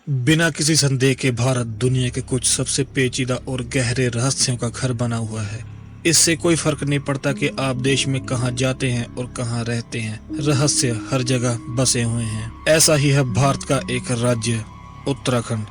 बिना किसी संदेह के भारत दुनिया के कुछ सबसे पेचीदा और गहरे रहस्यों का घर बना हुआ है। इससे कोई फर्क नहीं पड़ता कि आप देश में कहां जाते हैं और कहां रहते हैं, रहस्य हर जगह बसे हुए हैं। ऐसा ही है भारत का एक राज्य उत्तराखंड,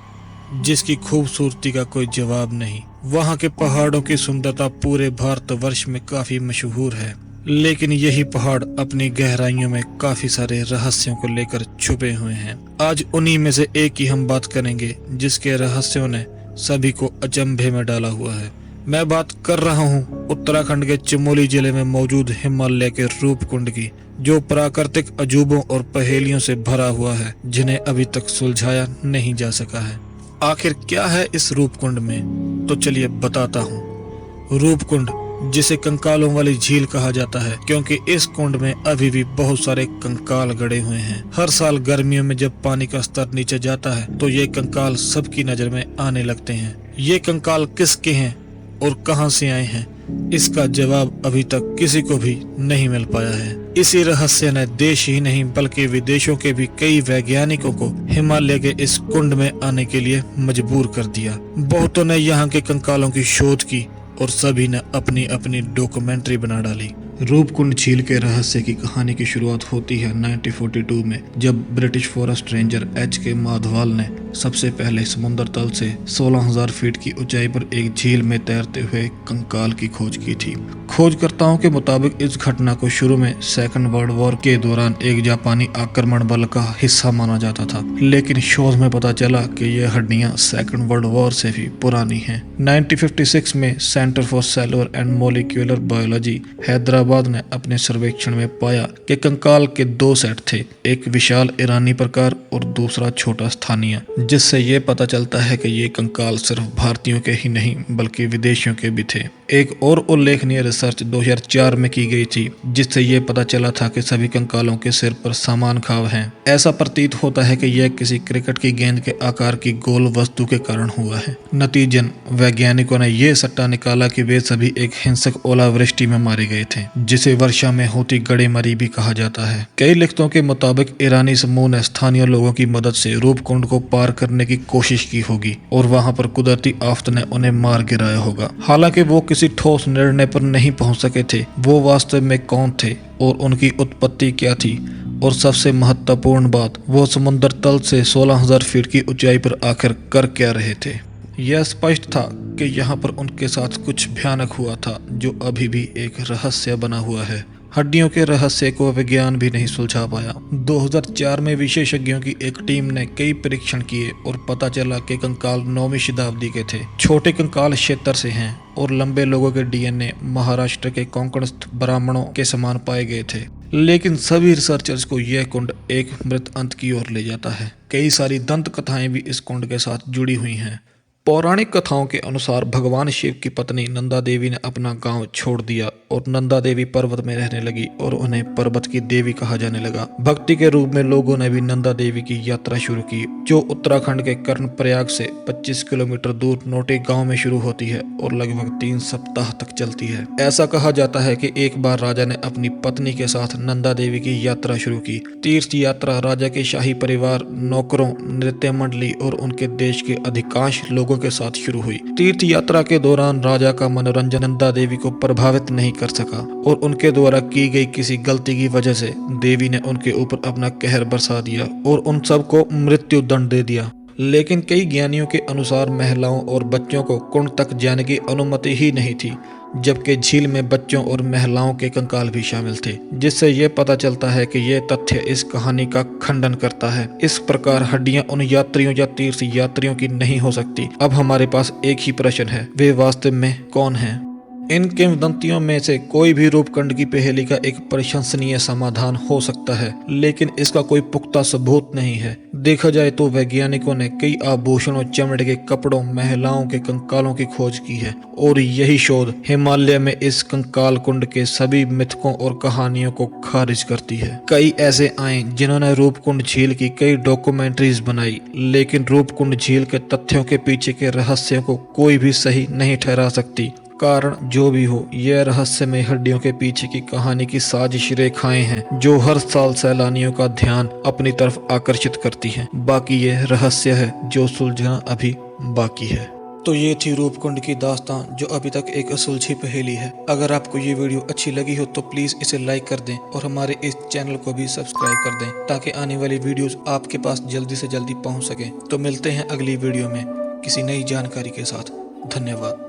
जिसकी खूबसूरती का कोई जवाब नहीं। वहां के पहाड़ों की सुंदरता पूरे भारतवर्ष में काफी मशहूर है, लेकिन यही पहाड़ अपनी गहराइयों में काफी सारे रहस्यों को लेकर छुपे हुए हैं। आज उन्हीं में से एक की हम बात करेंगे, जिसके रहस्यों ने सभी को अचंभे में डाला हुआ है। मैं बात कर रहा हूँ उत्तराखंड के चमोली जिले में मौजूद हिमालय के रूपकुंड की, जो प्राकृतिक अजूबों और पहेलियों से भरा हुआ है, जिन्हें अभी तक सुलझाया नहीं जा सका है। आखिर क्या है इस रूपकुंड में, तो चलिए बताता हूँ। रूपकुंड, जिसे कंकालों वाली झील कहा जाता है, क्योंकि इस कुंड में अभी भी बहुत सारे कंकाल गड़े हुए हैं। हर साल गर्मियों में जब पानी का स्तर नीचे जाता है तो ये कंकाल सबकी नजर में आने लगते हैं। ये कंकाल किसके हैं और कहां से आए हैं, इसका जवाब अभी तक किसी को भी नहीं मिल पाया है। इसी रहस्य ने देश ही नहीं बल्कि विदेशों के भी कई वैज्ञानिकों को हिमालय के इस कुंड में आने के लिए मजबूर कर दिया। बहुतों ने यहाँ के कंकालों की शोध की और सभी ने अपनी अपनी डॉक्यूमेंट्री बना डाली। रूपकुंड झील के रहस्य की कहानी की शुरुआत होती है 1942 में, जब British forest ranger HK. Madhwal ने सबसे पहले समुद्र तल से 16,000 फीट की ऊंचाई पर एक झील में तैरते हुए कंकाल की खोज की थी। खोजकर्ताओं के मुताबिक इस घटना को शुरू में सेकंड वर्ल्ड वॉर के दौरान एक जापानी आक्रमण बल का हिस्सा माना जाता था, लेकिन शोध में पता चला कि ये हड्डियां सेकंड वर्ल्ड वॉर से भी पुरानी हैं। 1956 में centre for cellular and molecular biology Hyderabad ने अपने सर्वेक्षण में पाया कि कंकाल के दो सेट थे, एक विशाल ईरानी प्रकार और दूसरा छोटा स्थानीय, जिससे ये पता चलता है कि ये कंकाल सिर्फ भारतीयों के ही नहीं बल्कि विदेशियों के भी थे। एक और उल्लेखनीय रिसर्च 2004 में की गई थी, जिससे ये पता चला था कि सभी कंकालों के सिर पर समान घाव हैं। ऐसा प्रतीत होता है कि यह किसी क्रिकेट की गेंद के आकार की गोल वस्तु के कारण हुआ है। नतीजन वैज्ञानिकों ने यह सट्टा निकाला कि वे सभी एक हिंसक ओलावृष्टि में मारे गए थे, जिसे वर्षा में होती गड़ेमारी भी कहा जाता है। कई लिखतों के मुताबिक ईरानी समूह ने स्थानीय लोगों की मदद से रूपकुंड को पार करने की कोशिश की होगी और वहां पर कुदरती आफत ने उन्हें मार गिराया होगा। हालांकि वो किसी ठोस निर्णय पर नहीं पहुंच सके थे। वो वास्तव में कौन थे और उनकी उत्पत्ति क्या थी, और सबसे महत्वपूर्ण बात, वो समुद्र तल से 16,000 फीट की ऊंचाई पर आखिर कर क्या रहे थे। यह स्पष्ट था कि यहाँ पर उनके साथ कुछ भयानक हुआ था, जो अभी भी एक रहस्य बना हुआ है। हड्डियों के रहस्य को विज्ञान भी नहीं सुलझा पाया। 2004 में विशेषज्ञों की एक टीम ने कई परीक्षण किए और पता चला कि कंकाल 9वीं शताब्दी के थे। छोटे कंकाल क्षेत्र से हैं और लंबे लोगों के डीएनए महाराष्ट्र के कोंकणस्थ ब्राह्मणों के समान पाए गए थे। लेकिन सभी रिसर्चर्स को यह कुंड एक मृत अंत की ओर ले जाता है। कई सारी दंत कथाएं भी इस कुंड के साथ जुड़ी हुई हैं। पौराणिक कथाओं के अनुसार भगवान शिव की पत्नी नंदा देवी ने अपना गांव छोड़ दिया और नंदा देवी पर्वत में रहने लगी और उन्हें पर्वत की देवी कहा जाने लगा। भक्ति के रूप में लोगों ने भी नंदा देवी की यात्रा शुरू की, जो उत्तराखंड के कर्णप्रयाग से 25 किलोमीटर दूर नोटे गांव में शुरू होती है और लगभग 3 सप्ताह तक चलती है। ऐसा कहा जाता है कि एक बार राजा ने अपनी पत्नी के साथ नंदा देवी की यात्रा शुरू की। तीर्थ यात्रा राजा के शाही परिवार, नौकरों, नृत्य मंडली और उनके देश के अधिकांश लोगों के साथ शुरू हुई। तीर्थ यात्रा के दौरान राजा का मनोरंजन नंदा देवी को प्रभावित नहीं कर सका और उनके द्वारा की गई किसी गलती की वजह से देवी ने उनके ऊपर अपना कहर बरसा दिया और उन सबको मृत्यु दंड दे दिया। लेकिन कई ज्ञानियों के अनुसार महिलाओं और बच्चों को कुंड तक जाने की अनुमति ही नहीं थी, जबकि झील में बच्चों और महिलाओं के कंकाल भी शामिल थे, जिससे ये पता चलता है कि ये तथ्य इस कहानी का खंडन करता है। इस प्रकार हड्डियां उन यात्रियों या तीर्थ यात्रियों की नहीं हो सकती। अब हमारे पास एक ही प्रश्न है, वे वास्तव में कौन हैं? इन किंवदंतियों में से कोई भी रूपकुंड की पहेली का एक प्रशंसनीय समाधान हो सकता है, लेकिन इसका कोई पुख्ता सबूत नहीं है। देखा जाए तो वैज्ञानिकों ने कई आभूषणों, चमड़े के कपड़ों, महिलाओं के कंकालों की खोज की है और यही शोध हिमालय में इस कंकाल कुंड के सभी मिथकों और कहानियों को खारिज करती है। कई ऐसे आए जिन्होंने रूपकुंड झील की कई डॉक्यूमेंट्रीज बनाई, लेकिन रूपकुंड झील के तथ्यों के पीछे के रहस्यों को कोई भी सही नहीं ठहरा सकती। कारण जो भी हो, यह रहस्यमय हड्डियों के पीछे की कहानी की साजिश रेखाएं हैं जो हर साल सैलानियों का ध्यान अपनी तरफ आकर्षित करती हैं। बाकी यह रहस्य है जो सुलझना अभी बाकी है। तो ये थी रूपकुंड की दास्तान जो अभी तक एक असुलझी पहेली है। अगर आपको ये वीडियो अच्छी लगी हो तो प्लीज इसे लाइक कर दें और हमारे इस चैनल को भी सब्सक्राइब कर दें ताकि आने वाली वीडियोस आपके पास जल्दी से जल्दी पहुंच सके। तो मिलते हैं अगली वीडियो में किसी नई जानकारी के साथ। धन्यवाद।